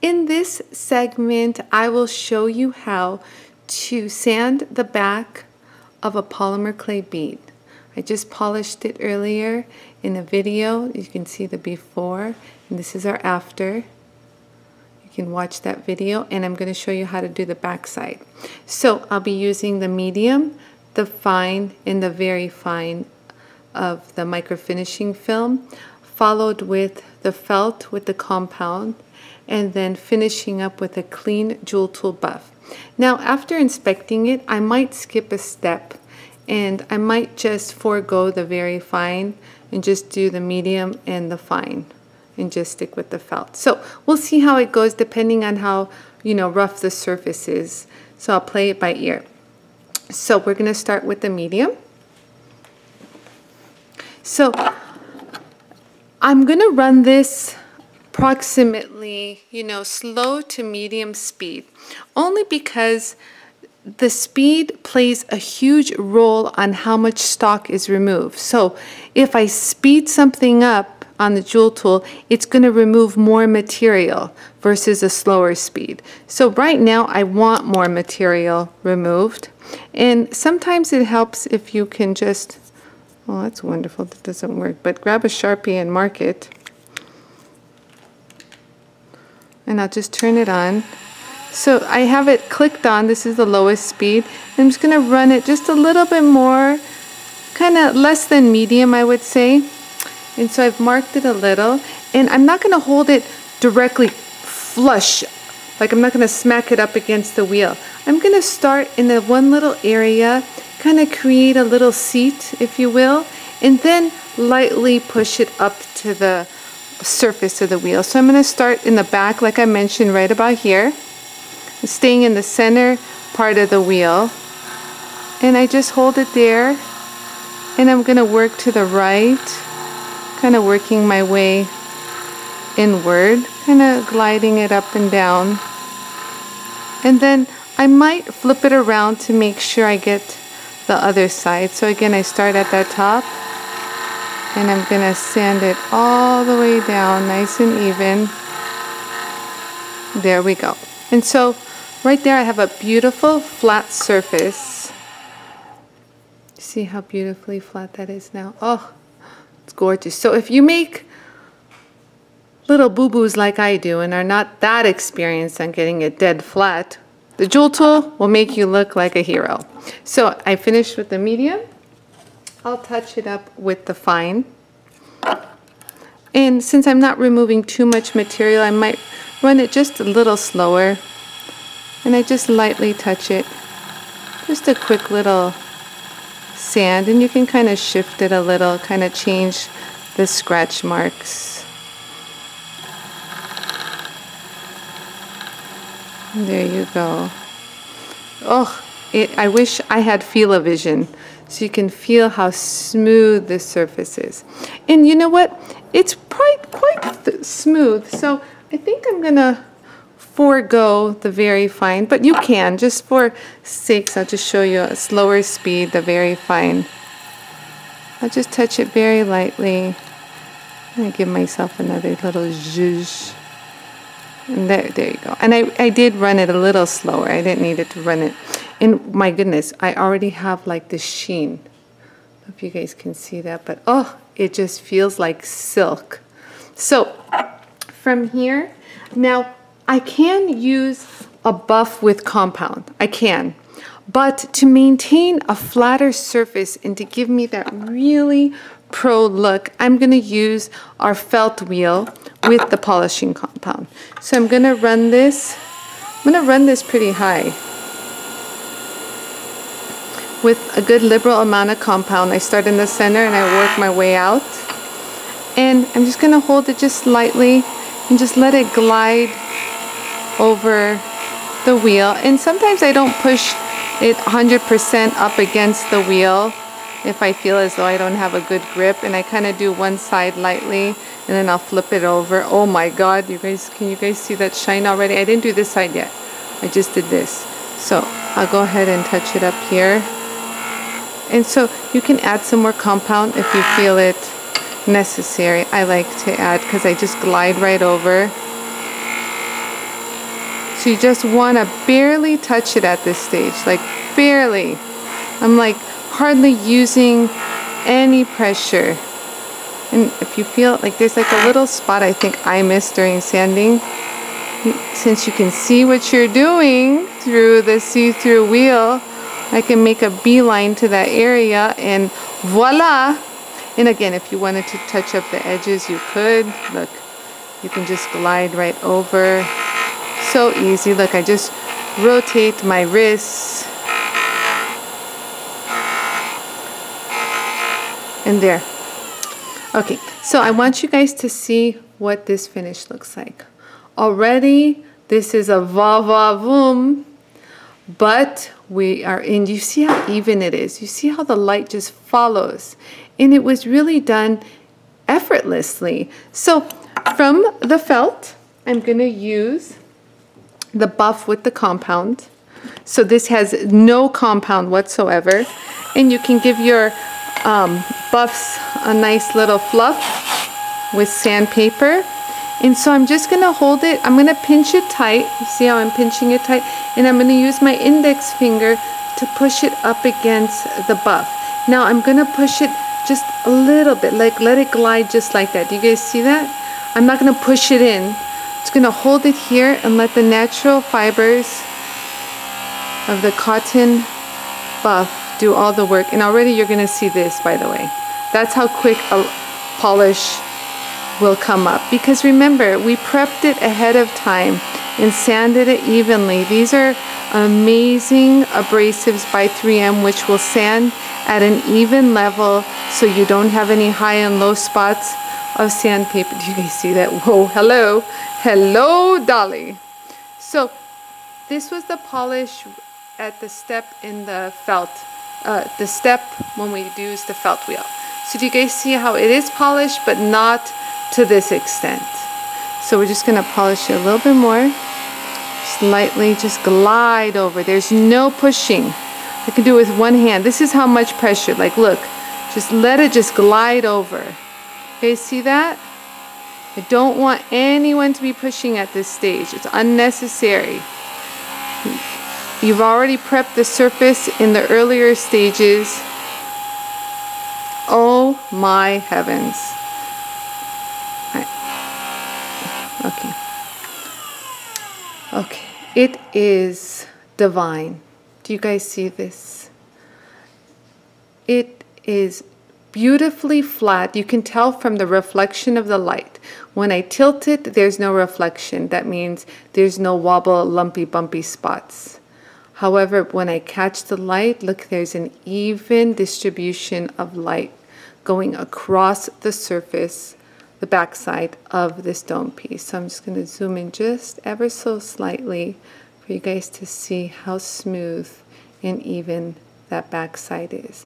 In this segment, I will show you how to sand the back of a polymer clay bead. I just polished it earlier in a video. You can see the before, and this is our after. You can watch that video, and I'm going to show you how to do the back side. So I'll be using the medium, the fine, and the very fine of the microfinishing film, followed with the felt with the compound, and then finishing up with a clean Jooltool buff. Now, after inspecting it, I might skip a step, and I might just forego the very fine and just do the medium and the fine and just stick with the felt. So we'll see how it goes depending on how rough the surface is. So I'll play it by ear. So we're going to start with the medium. So I'm going to run this approximately, slow to medium speed, only because the speed plays a huge role on how much stock is removed. So if I speed something up on the Jooltool, it's going to remove more material versus a slower speed. So right now I want more material removed, and sometimes it helps if you can just, oh, that's wonderful, that doesn't work, but grab a Sharpie and mark it. And I'll just turn it on. So I have it clicked on. This is the lowest speed. I'm just going to run it just a little bit more, kind of less than medium, I would say. And so I've marked it a little. And I'm not going to hold it directly flush, like I'm not going to smack it up against the wheel. I'm going to start in the one little area, kind of create a little seat, if you will, and then lightly push it up to the surface of the wheel. So I'm going to start in the back, like I mentioned, right about here, staying in the center part of the wheel, and I just hold it there, and I'm going to work to the right, kind of working my way inward, kind of gliding it up and down, and then I might flip it around to make sure I get the other side. So again, I start at that top, and I'm going to sand it all the way down, nice and even. There we go. And so right there I have a beautiful flat surface. See how beautifully flat that is now? Oh, it's gorgeous. So if you make little boo-boos like I do and are not that experienced on getting it dead flat, the Jooltool will make you look like a hero. So I finished with the medium. I'll touch it up with the fine. And since I'm not removing too much material, I might run it just a little slower. And I just lightly touch it. Just a quick little sand. And you can kind of shift it a little, kind of change the scratch marks. There you go. Oh, I wish I had feel-o-vision so you can feel how smooth this surface is. And you know what? It's quite smooth. So I think I'm going to forego the very fine, but you can, just for sakes, I'll just show you a slower speed, the very fine. I'll just touch it very lightly. I'm going to give myself another little zhuzh. And there you go. And I did run it a little slower. I didn't need it to run it. And my goodness, I already have like the sheen. I don't know if you guys can see that, but oh, it just feels like silk. So from here, now I can use a buff with compound. I can. But to maintain a flatter surface and to give me that really pro look, I'm going to use our felt wheel with the polishing compound. So I'm going to run this. I'm going to run this pretty high with a good liberal amount of compound. I start in the center and I work my way out. And I'm just going to hold it just lightly and just let it glide over the wheel. And sometimes I don't push it 100% up against the wheel if I feel as though I don't have a good grip, and I kind of do one side lightly and then I'll flip it over. Oh my God, you guys, can you guys see that shine already? I didn't do this side yet. I just did this. So I'll go ahead and touch it up here. And so you can add some more compound if you feel it necessary. I like to add because I just glide right over. So you just want to barely touch it at this stage, like barely. I'm like hardly using any pressure. And if you feel like there's like a little spot I think I missed during sanding, since you can see what you're doing through the see-through wheel, I can make a beeline to that area and voila. And again, if you wanted to touch up the edges, you could. Look, you can just glide right over. So easy. Look, I just rotate my wrists. And there. Okay, so I want you guys to see what this finish looks like. Already, this is a va-va-voom, but we are in, you see how even it is? You see how the light just follows? And it was really done effortlessly. So from the felt, I'm gonna use the buff with the compound. So this has no compound whatsoever. And you can give your buffs a nice little fluff with sandpaper. And so I'm just gonna hold it, I'm gonna pinch it tight. You see how I'm pinching it tight? And I'm gonna use my index finger to push it up against the buff. Now I'm gonna push it just a little bit, like let it glide just like that. Do you guys see that? I'm not gonna push it in. Just gonna hold it here and let the natural fibers of the cotton buff do all the work. And already you're gonna see this, by the way. That's how quick a polish will come up, because remember, we prepped it ahead of time and sanded it evenly. These are amazing abrasives by 3M, which will sand at an even level so you don't have any high and low spots of sandpaper. Do you guys see that? Whoa, hello, hello, Dolly. So this was the polish at the step in the felt, the step when we used the felt wheel. So do you guys see how it is polished, but not to this extent? So we're just gonna polish it a little bit more. Slightly, just glide over. There's no pushing. I can do it with one hand. This is how much pressure, like look, just let it just glide over. Okay, see that? I don't want anyone to be pushing at this stage. It's unnecessary. You've already prepped the surface in the earlier stages. Oh my heavens. Okay. Okay. It is divine. Do you guys see this? It is beautifully flat. You can tell from the reflection of the light. When I tilt it, there's no reflection. That means there's no wobble, lumpy, bumpy spots. However, when I catch the light, look, there's an even distribution of light going across the surface, the backside of this dome piece. So I'm just going to zoom in just ever so slightly for you guys to see how smooth and even that backside is.